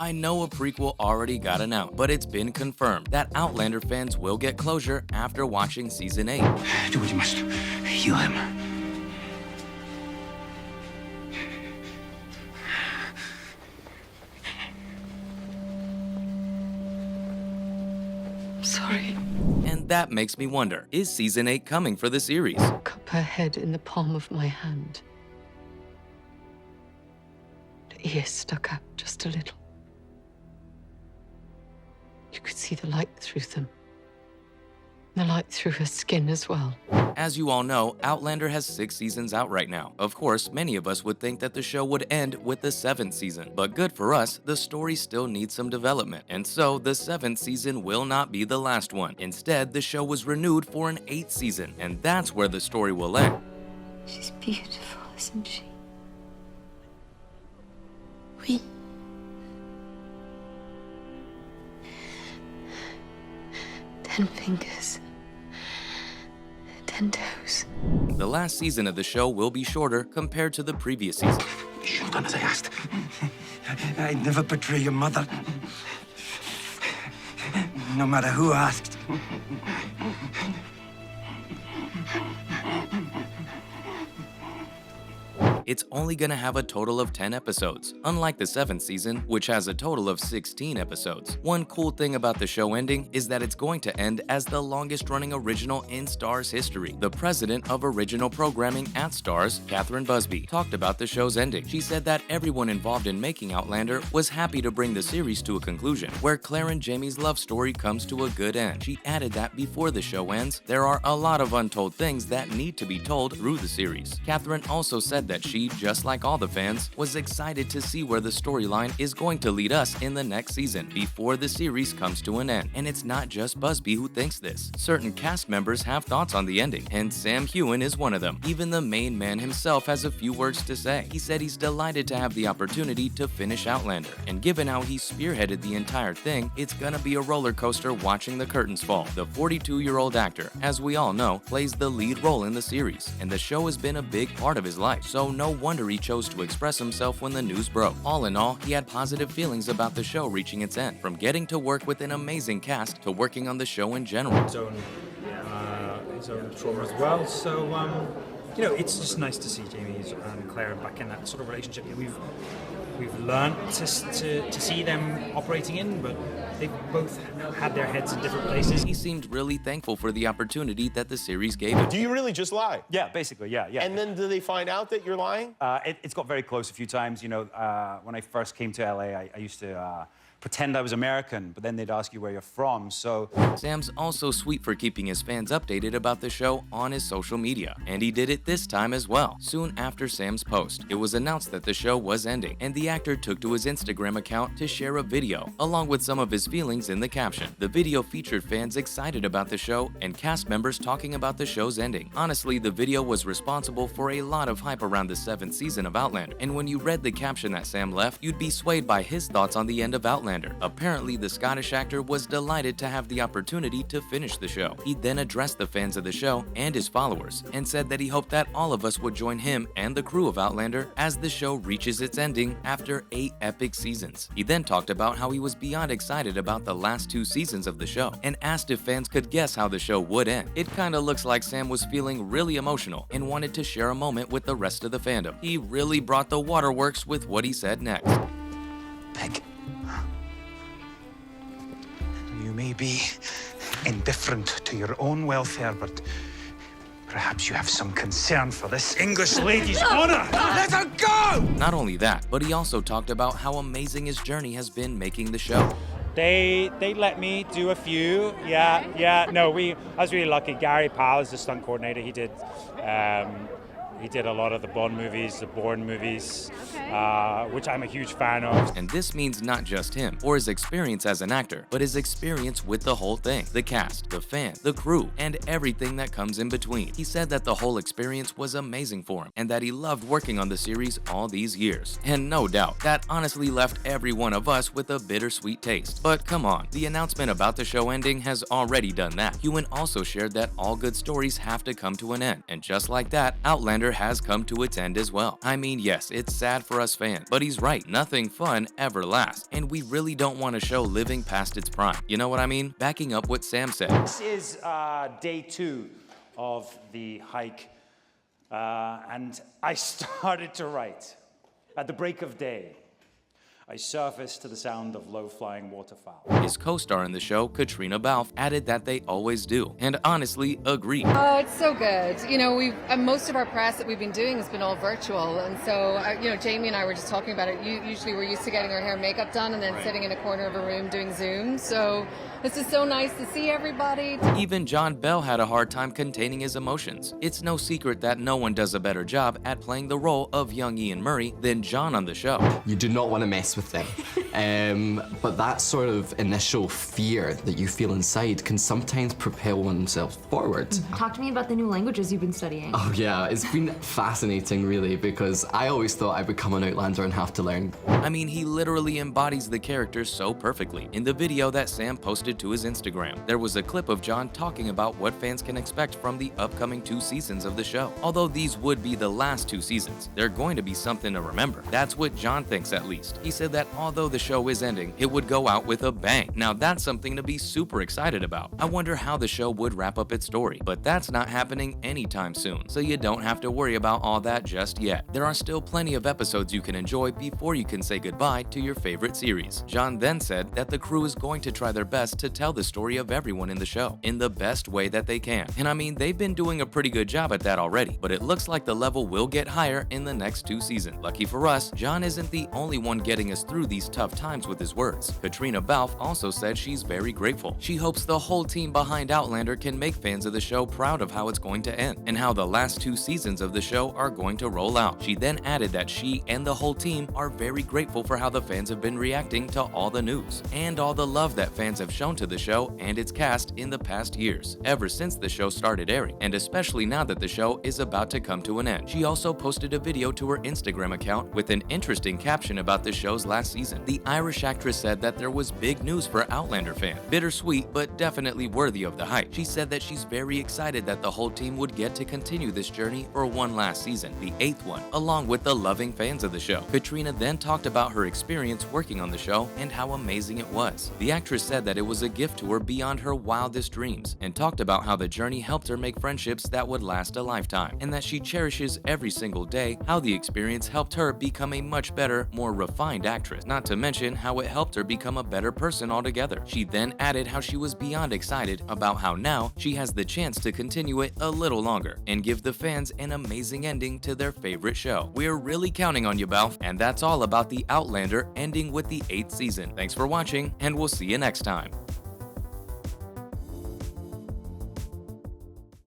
I know a prequel already got announced, but it's been confirmed that Outlander fans will get closure after watching Season 8. Do what you must. Heal him. Sorry. And that makes me wonder, is Season 8 coming for the series? Cup her head in the palm of my hand. The ears stuck up just a little. You could see the light through them. The light through her skin as well. As you all know, Outlander has 6 seasons out right now. Of course, many of us would think that the show would end with the 7th season. But good for us, the story still needs some development. And so, the 7th season will not be the last one. Instead, the show was renewed for an 8th season. And that's where the story will end. She's beautiful, isn't she? Oui. 10 fingers. 10 toes. The last season of the show will be shorter compared to the previous season. You should have done as I asked. I'd never betray your mother. No matter who asked. It's only gonna have a total of 10 episodes, unlike the 7th season, which has a total of 16 episodes. One cool thing about the show ending is that it's going to end as the longest-running original in Starz history. The president of original programming at Starz, Catherine Busby, talked about the show's ending. She said that everyone involved in making Outlander was happy to bring the series to a conclusion, where Claire and Jamie's love story comes to a good end. She added that before the show ends, there are a lot of untold things that need to be told through the series. Catherine also said that she, just like all the fans, was excited to see where the storyline is going to lead us in the next season before the series comes to an end. And it's not just Busby who thinks this. Certain cast members have thoughts on the ending, and Sam Heughan is one of them. Even the main man himself has a few words to say. He said he's delighted to have the opportunity to finish Outlander, and given how he spearheaded the entire thing, it's gonna be a roller coaster watching the curtains fall. The 42-year-old actor, as we all know, plays the lead role in the series, and the show has been a big part of his life, so no wonder he chose to express himself when the news broke. All in all, he had positive feelings about the show reaching its end, from getting to work with an amazing cast to working on the show in general. His own trauma as well. So, you know, it's just nice to see Jamie and Claire back in that sort of relationship. We've learned to see them operating in, but they've both had their heads in different places. He seemed really thankful for the opportunity that the series gave him. Do you really just lie? Yeah, basically, yeah. And then do they find out that you're lying? It's got very close a few times. You know, when I first came to LA, I used to pretend I was American, but then they'd ask you where you're from, so... Sam's also sweet for keeping his fans updated about the show on his social media, and he did it this time as well. Soon after Sam's post, it was announced that the show was ending, and the actor took to his Instagram account to share a video, along with some of his feelings in the caption. The video featured fans excited about the show and cast members talking about the show's ending. Honestly, the video was responsible for a lot of hype around the 7th season of Outlander, and when you read the caption that Sam left, you'd be swayed by his thoughts on the end of Outlander. Apparently, the Scottish actor was delighted to have the opportunity to finish the show. He then addressed the fans of the show and his followers, and said that he hoped that all of us would join him and the crew of Outlander as the show reaches its ending after 8 epic seasons. He then talked about how he was beyond excited about the last 2 seasons of the show, and asked if fans could guess how the show would end. It kinda looks like Sam was feeling really emotional and wanted to share a moment with the rest of the fandom. He really brought the waterworks with what he said next. Peg. You may be indifferent to your own welfare, but perhaps you have some concern for this English lady's honor. Let her go! Not only that, but he also talked about how amazing his journey has been making the show. They let me do a few. Yeah. No, I was really lucky. Gary Powell is the stunt coordinator. He did a lot of the Bond movies, the Bourne movies, which I'm a huge fan of. And this means not just him or his experience as an actor, but his experience with the whole thing, the cast, the fans, the crew, and everything that comes in between. He said that the whole experience was amazing for him and that he loved working on the series all these years. And no doubt, that honestly left every one of us with a bittersweet taste. But come on, the announcement about the show ending has already done that. Heughan also shared that all good stories have to come to an end, and just like that, Outlander Outlander has come to its end as well. I mean, yes, it's sad for us fans, but he's right, nothing fun ever lasts, and we really don't want a show living past its prime. You know what I mean? Backing up what Sam said. This is day 2 of the hike, and I started to write. At the break of day, I surfaced to the sound of low-flying waterfowl. His co-star in the show, Katrina Balfe, added that they always do, and honestly agreed. Oh, it's so good. You know, most of our press that we've been doing has been all virtual, and so you know, Jamie and I were just talking about it. Usually, we're used to getting our hair and makeup done, and then sitting in a corner of a room doing Zoom. So this is so nice to see everybody. Even John Bell had a hard time containing his emotions. It's no secret that no one does a better job at playing the role of young Ian Murray than John on the show. You do not want to mess with them. But that sort of initial fear that you feel inside can sometimes propel oneself forward. Talk to me about the new languages you've been studying. Oh yeah, it's been fascinating really, because I always thought I'd become an Outlander and have to learn. I mean, he literally embodies the character so perfectly. In the video that Sam posted to his Instagram, there was a clip of John talking about what fans can expect from the upcoming 2 seasons of the show. Although these would be the last 2 seasons, they're going to be something to remember. That's what John thinks, at least. He said that although the show is ending, it would go out with a bang. Now that's something to be super excited about. I wonder how the show would wrap up its story, but that's not happening anytime soon, so you don't have to worry about all that just yet. There are still plenty of episodes you can enjoy before you can say goodbye to your favorite series. John then said that the crew is going to try their best to tell the story of everyone in the show in the best way that they can. And I mean, they've been doing a pretty good job at that already, but it looks like the level will get higher in the next 2 seasons. Lucky for us, John isn't the only one getting us through these tough times with his words. Katrina Balfe also said she's very grateful. She hopes the whole team behind Outlander can make fans of the show proud of how it's going to end and how the last 2 seasons of the show are going to roll out. She then added that she and the whole team are very grateful for how the fans have been reacting to all the news and all the love that fans have shown to the show and its cast in the past years, ever since the show started airing, and especially now that the show is about to come to an end. She also posted a video to her Instagram account with an interesting caption about the show's last season. The Irish actress said that there was big news for Outlander fans. Bittersweet, but definitely worthy of the hype. She said that she's very excited that the whole team would get to continue this journey for one last season, the 8th one, along with the loving fans of the show. Katrina then talked about her experience working on the show and how amazing it was. The actress said that it was a gift to her beyond her wildest dreams, and talked about how the journey helped her make friendships that would last a lifetime, and that she cherishes every single day how the experience helped her become a much better, more refined actress, not to mention how it helped her become a better person altogether. She then added how she was beyond excited about how now she has the chance to continue it a little longer and give the fans an amazing ending to their favorite show. We're really counting on you, Balfe, and that's all about the Outlander ending with the 8th season. Thanks for watching, and we'll see you next time.